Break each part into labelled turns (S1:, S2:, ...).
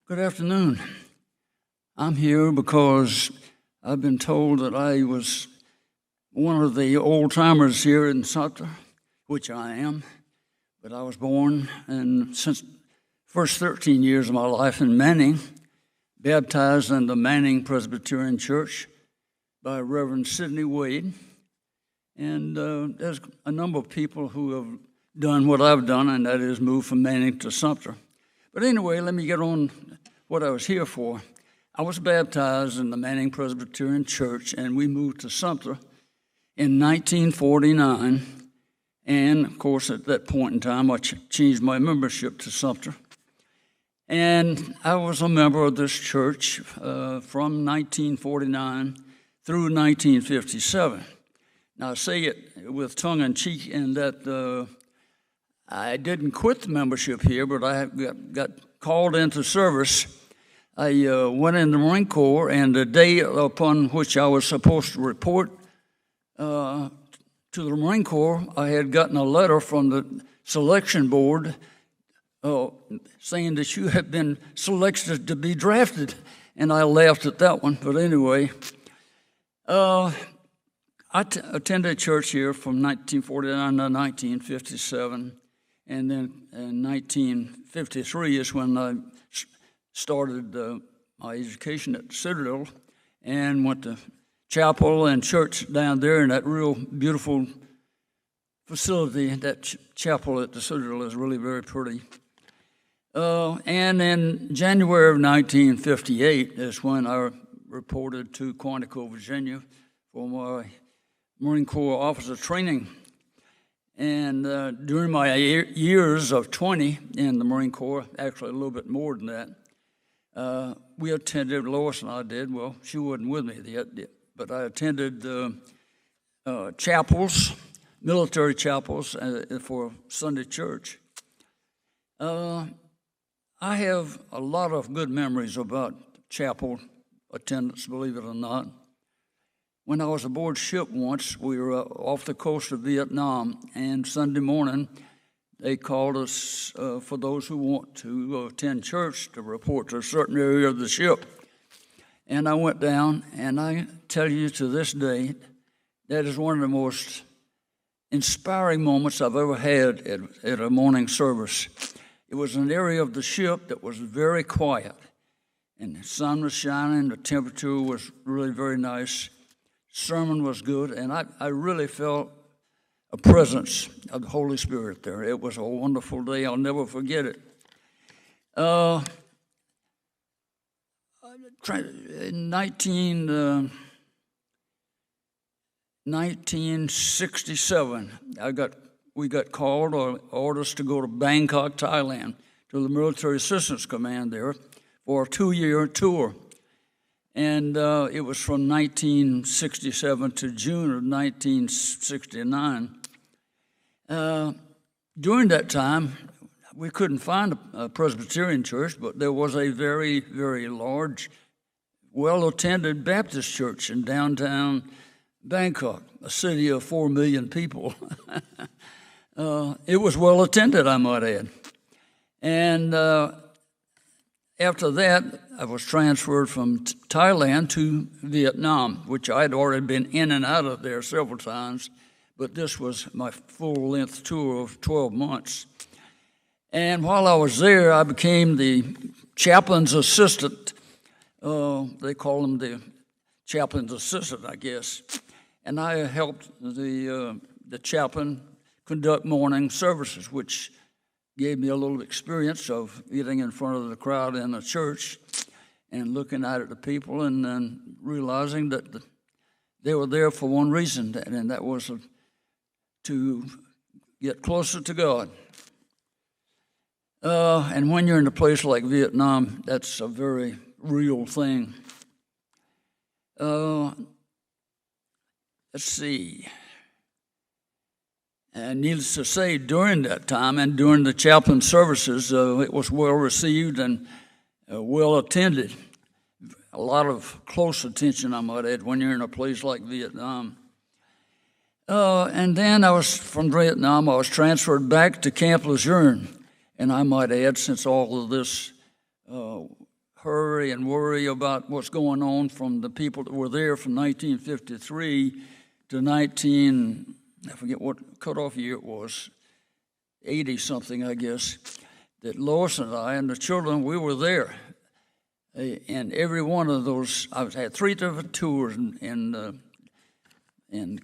S1: Good afternoon. I'm here because I've been told that I was one of the old-timers here in Sumter, which I am, but I was born and since first 13 years of my life in Manning, baptized in the Manning Presbyterian Church by Reverend Sidney Wade. And there's a number of people who have done what I've done, and that is move from Manning to Sumter. But anyway, let me get on what I was here for. I was baptized in the Manning Presbyterian Church, and we moved to Sumter in 1949. And, of course, at that point in time, I changed my membership to Sumter. And I was a member of this church from 1949 through 1957. Now, I say it with tongue-in-cheek in that I didn't quit the membership here, but I got called into service. I went in the Marine Corps, and the day upon which I was supposed to report to the Marine Corps, I had gotten a letter from the selection board saying that you had been selected to be drafted, and I laughed at that one. But anyway, I attended church here from 1949 to 1957, and then in 1953 is when I started my education at Citadel and went to chapel and church down there in that real beautiful facility. That chapel at the Citadel is really very pretty. And in January of 1958 is when I reported to Quantico, Virginia for my Marine Corps officer training. And during my years of 20 in the Marine Corps, actually a little bit more than that, we attended, Lois and I did, well, she wasn't with me yet, but I attended chapels, military chapels for Sunday church. I have a lot of good memories about chapel attendance, believe it or not. When I was aboard ship once, we were off the coast of Vietnam, and Sunday morning they called us for those who want to attend church to report to a certain area of the ship. And I went down, and I tell you to this day, that is one of the most inspiring moments I've ever had at a morning service. It was an area of the ship that was very quiet, and the sun was shining, the temperature was really very nice. Sermon was good, and I really felt a presence of the Holy Spirit there. It was a wonderful day. I'll never forget it. In 1967, we got called or orders to go to Bangkok, Thailand, to the Military Assistance Command there for a 2-year tour. And it was from 1967 to June of 1969. During that time, we couldn't find a Presbyterian church, but there was a very, very large, well-attended Baptist church in downtown Bangkok, a city of 4 million people. It was well-attended, I might add. And after that, I was transferred from Thailand to Vietnam, which I'd already been in and out of there several times, but this was my full-length tour of 12 months. And while I was there, I became the chaplain's assistant. They call him the chaplain's assistant, I guess. And I helped the chaplain conduct morning services, which gave me a little experience of getting in front of the crowd in a church and looking out at the people and then realizing that they were there for one reason, and that was to get closer to God. And when you're in a place like Vietnam, that's a very real thing. Let's see. And needless to say, during that time and during the chaplain services, it was well received and well attended. A lot of close attention, I might add, when you're in a place like Vietnam. And then from Vietnam, I was transferred back to Camp Lejeune. And I might add, since all of this hurry and worry about what's going on from the people that were there from 1953 to I forget what cutoff year it was, 80-something, I guess, that Lois and I and the children, we were there. And every one of those, I had 3 different tours in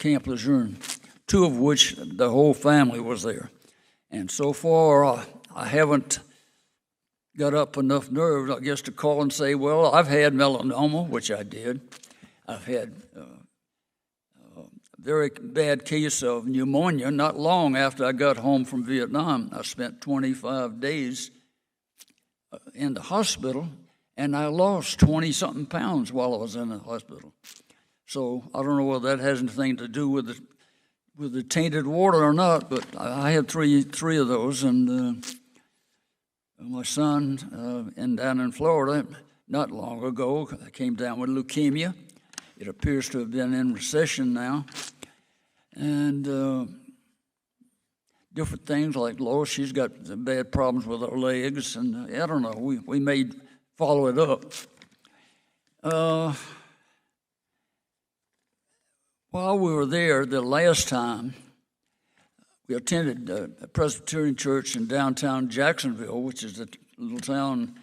S1: Camp Lejeune, 2 of which the whole family was there. And so far, I haven't got up enough nerve, I guess, to call and say, well, I've had melanoma, which I did. I've had a very bad case of pneumonia not long after I got home from Vietnam. I spent 25 days in the hospital, and I lost 20-something pounds while I was in the hospital. So I don't know whether that has anything to do with the tainted water or not, but I had three of those, and my son down in Florida not long ago came down with leukemia. It appears to have been in recession now, and different things like Lois, she's got bad problems with her legs, and I don't know, we may follow it up. While we were there the last time, we attended a Presbyterian church in downtown Jacksonville, which is a little town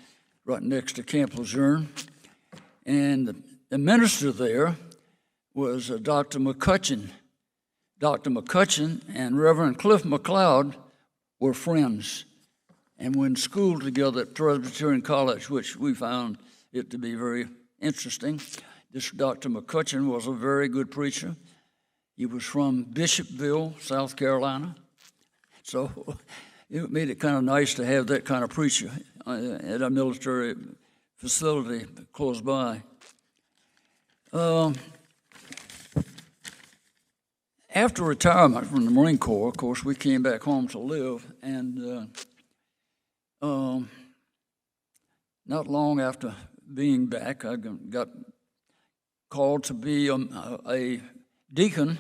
S1: right next to Camp Lejeune. And the minister there was Dr. McCutcheon. Dr. McCutcheon and Reverend Cliff McLeod were friends and went to school together at Presbyterian College, which we found it to be very interesting. This Dr. McCutcheon was a very good preacher. He was from Bishopville, South Carolina. So it made it kind of nice to have that kind of preacher at a military facility close by. After retirement from the Marine Corps, of course, we came back home to live, and not long after being back, I got called to be a deacon,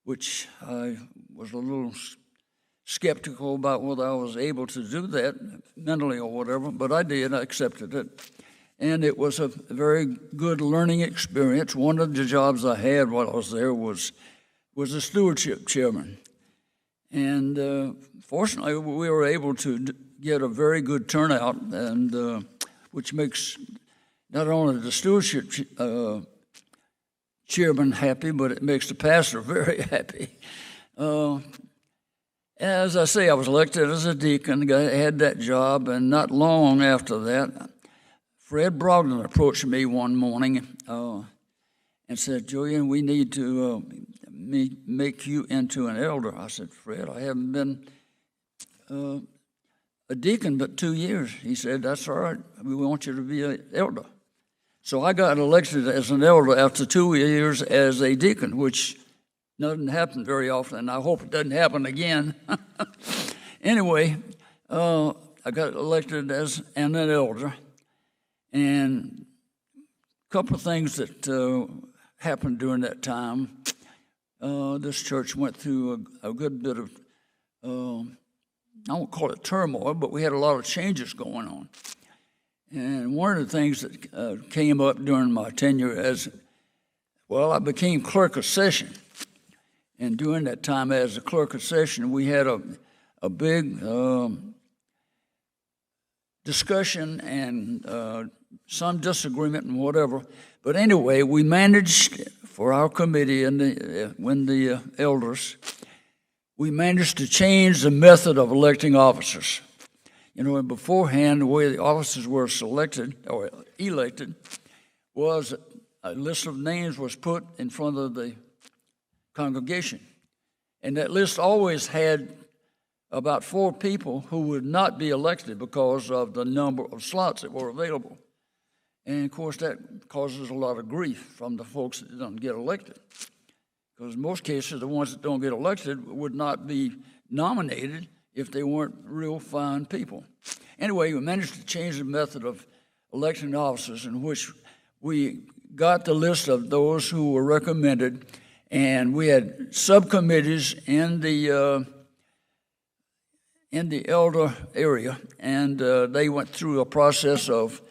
S1: which I was a little skeptical about whether I was able to do that mentally or whatever, but I did. I accepted it. And it was a very good learning experience. One of the jobs I had while I was there was a stewardship chairman. And fortunately, we were able to get a very good turnout, and which makes not only the stewardship chairman happy, but it makes the pastor very happy. As I say, I was elected as a deacon, had that job, and not long after that, Fred Brogdon approached me one morning and said, Julian, we need to make you into an elder. I said, Fred, I haven't been a deacon but 2 years. He said, that's all right. We want you to be an elder. So I got elected as an elder after 2 years as a deacon, which doesn't happen very often, and I hope it doesn't happen again. Anyway, I got elected as an elder, and a couple of things that happened during that time. This church went through a good bit of, I won't call it turmoil, but we had a lot of changes going on. And one of the things that came up during my tenure I became clerk of session. And during that time as a clerk of session, we had a big discussion and some disagreement and whatever. But anyway, we managed for our committee and the elders, we managed to change the method of electing officers. You know, and beforehand, the way the officers were selected or elected was a list of names was put in front of the congregation. And that list always had about 4 people who would not be elected because of the number of slots that were available. And, of course, that causes a lot of grief from the folks that don't get elected. Because in most cases, the ones that don't get elected would not be nominated if they weren't real fine people. Anyway, we managed to change the method of electing officers in which we got the list of those who were recommended, and we had subcommittees in the elder area, and they went through a process of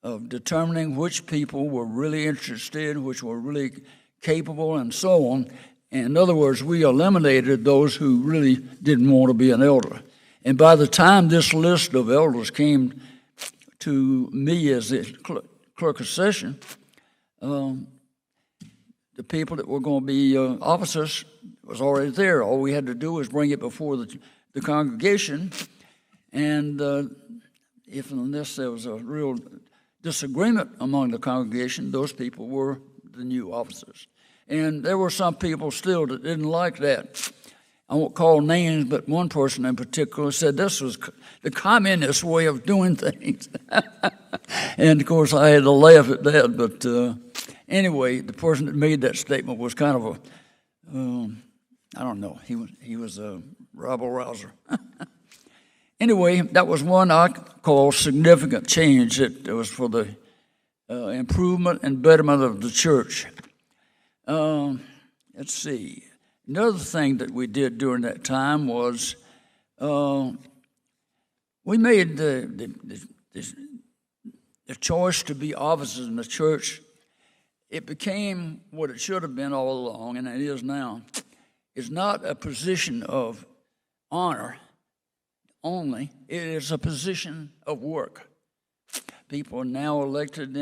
S1: of determining which people were really interested, which were really capable, and so on. In other words, we eliminated those who really didn't want to be an elder. And by the time this list of elders came to me as the clerk of session, the people that were going to be officers was already there. All we had to do was bring it before the congregation, and unless there was a real disagreement among the congregation, those people were the new officers. And there were some people still that didn't like that. I won't call names, but one person in particular said this was the communist way of doing things. And, of course, I had to laugh at that. But anyway, the person that made that statement was kind of I don't know, he was a rabble-rouser. Anyway, that was one I call significant change. It was for the improvement and betterment of the church. Let's see. Another thing that we did during that time was we made the choice to be officers in the church. It became what it should have been all along, and it is now. It's not a position of honor only. It is a position of work. People are now elected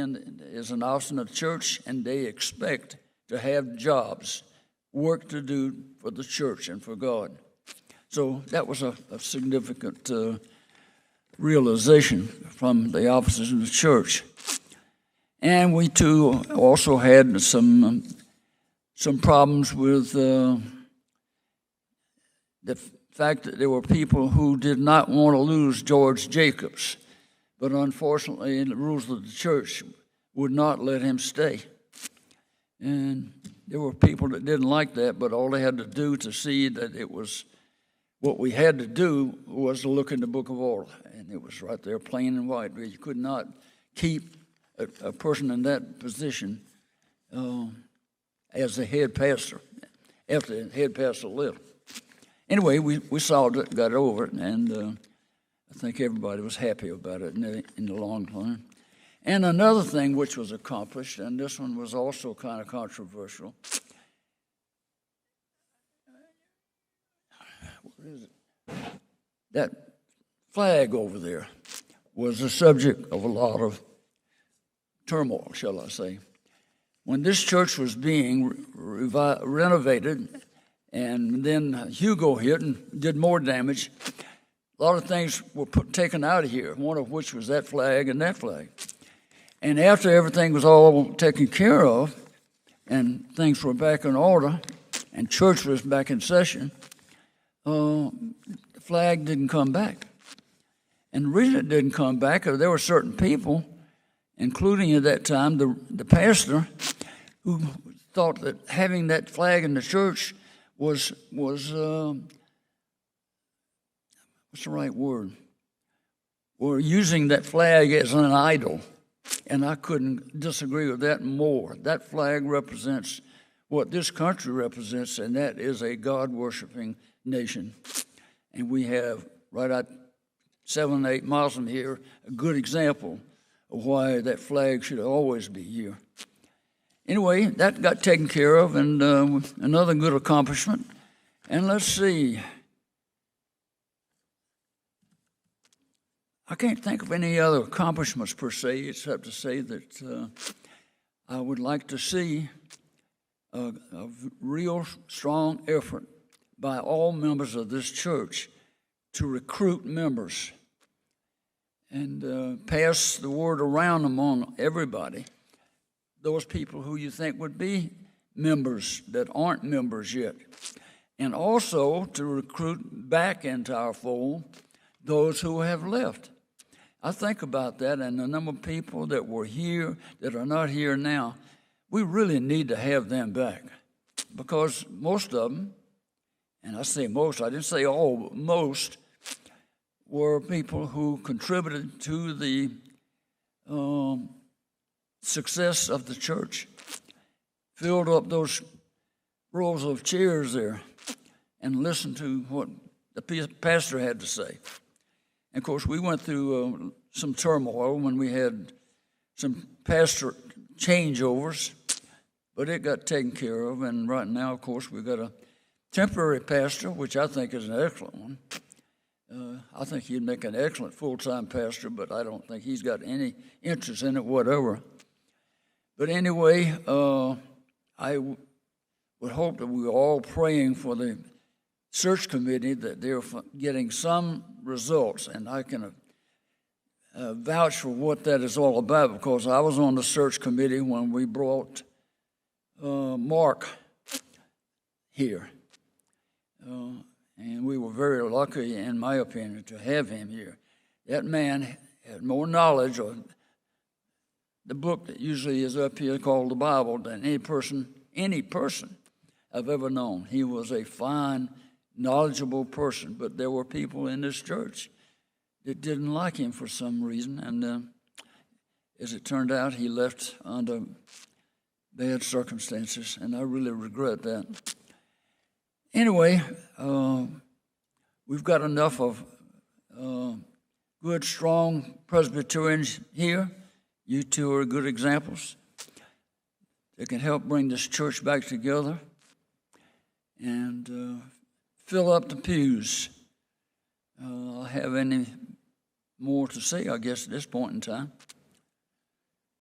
S1: as an officer in the church, and they expect to have jobs, work to do for the church and for God. So that was a significant realization from the officers in the church. And we too also had some problems with the fact that there were people who did not want to lose George Jacobs, but unfortunately the rules of the church would not let him stay. And there were people that didn't like that, but all they had to do to see that it was what we had to do was to look in the book of order, and it was right there, plain and white. You could not keep a person in that position as the head pastor after the head pastor left. Anyway, we solved it, got over it, and I think everybody was happy about it in the long run. And another thing which was accomplished, and this one was also kind of controversial. What is it? That flag over there was the subject of a lot of turmoil, shall I say. When this church was being renovated, and then Hugo hit and did more damage, a lot of things were taken out of here, one of which was that flag and that flag. And after everything was all taken care of and things were back in order and church was back in session, the flag didn't come back. And the reason it didn't come back is there were certain people, including at that time the pastor, who thought that having that flag in the church was what's the right word? We're using that flag as an idol. And I couldn't disagree with that more. That flag represents what this country represents, and that is a God-worshiping nation. And we have, right out 7 or 8 miles from here, a good example of why that flag should always be here. Anyway, that got taken care of, and another good accomplishment. And let's see. I can't think of any other accomplishments per se, except to say that I would like to see a real strong effort by all members of this church to recruit members and pass the word around among everybody, those people who you think would be members that aren't members yet, and also to recruit back into our fold those who have left. I think about that, and the number of people that were here that are not here now, we really need to have them back, because most of them, and I say most, I didn't say all, but most, were people who contributed to the success of the church, filled up those rows of chairs there, and listened to what the pastor had to say. And of course, we went through some turmoil when we had some pastor changeovers, but it got taken care of. And right now, of course, we've got a temporary pastor, which I think is an excellent one. I think he'd make an excellent full-time pastor, but I don't think he's got any interest in it, whatever. But anyway, I would hope that we were all praying for the search committee, that they're getting some results, and I can vouch for what that is all about, because I was on the search committee when we brought Mark here. And we were very lucky, in my opinion, to have him here. That man had more knowledge of the book that usually is up here called the Bible than any person I've ever known. He was a fine, knowledgeable person, but there were people in this church that didn't like him for some reason, and as it turned out, he left under bad circumstances, and I really regret that. Anyway, we've got enough of good, strong Presbyterians here. You two are good examples that can help bring this church back together and fill up the pews. I'll have any more to say, I guess, at this point in time.